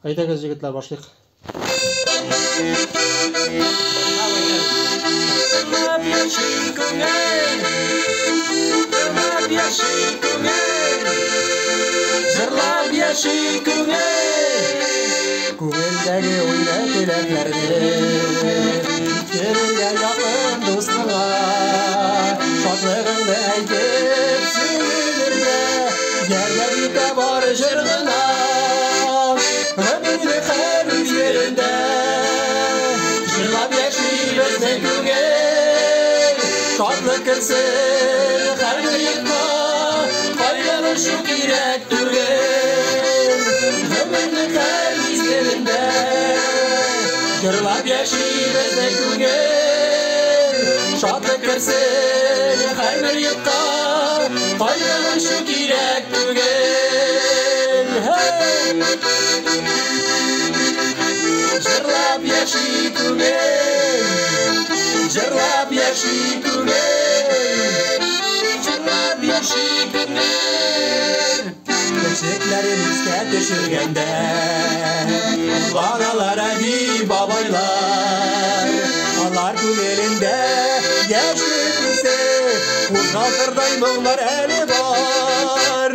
Aytagız jigitler, başlayık. Jırlap yaşay Көңілдегі ойда тілектерді келуге жақын досыңа шатлығыңды айтып сөйлерде ерлерде бар жырғына өмірді һәр өзгерінде жырлап яшейміз күңге шатлық кірсін һәр бір ұйыққа қайғырышу керек түгел өмірді һәр мезгілінде жырлап яшейміз күңге шатлық кірсін һәр бір ұйыққа қайғырышу керек түгел жырлап яшей күңгел жырлап яшей күңгел жырлап яшей күңгел Köşeklerimizde düşürgende Bağalar abi babaylar Alar күңелінде Yaşlıklısı Uzaltırday мұңлар әлі бар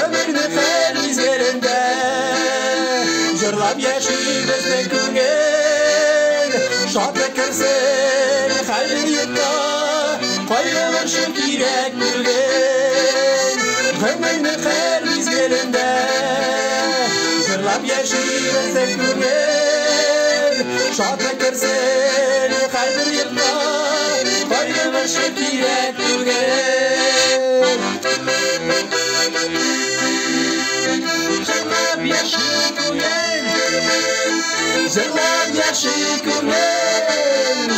Ömürдің her mizgerinde Жырлап яшейміздің күңел Шатлық кірсін һәр бір ұйыққа Қайғырышу керек түгел Ömürдің her mizgerinde Жырлап яшейміздің күңел Шатлық кірсін һәр бір ұйыққа Қайғырышу керек түгел Жырлап яшей күңел Жырлап яшей күңел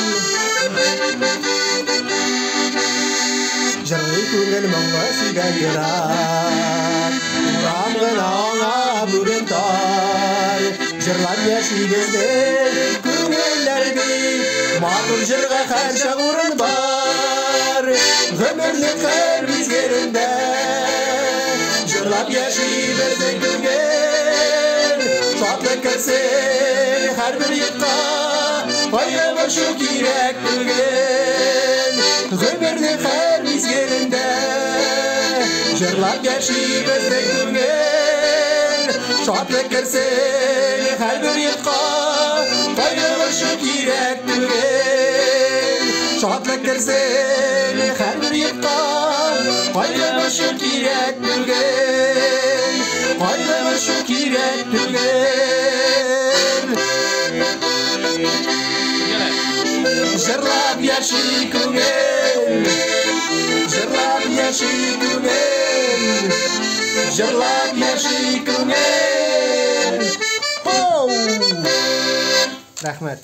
Жырлай күңел мұңлы сүйген керек Ұранғын аңа бүгін тай Жырлап яшейміздің күңеллерді Матур жырға һәр шақ орын бар Өмірлік һәр мезгілінде Жырлап яшейміздің күңгел Шатлық кірсін һәр бір ұйыққа Қайғырышу керек түгел Өмірлік һәр мезгілінде Жырлап яшейміздің күңгел Шатлық кірсін һәр бір ұйыққа Қайғырышу керек түгел Шатлық кірсін һәр бір ұйыққа Қайғырышу керек түгел Қайғырышу керек түгел Жырлап яшей күңел Жырлап яшей күңел Жырлап яшей күңел Рахмет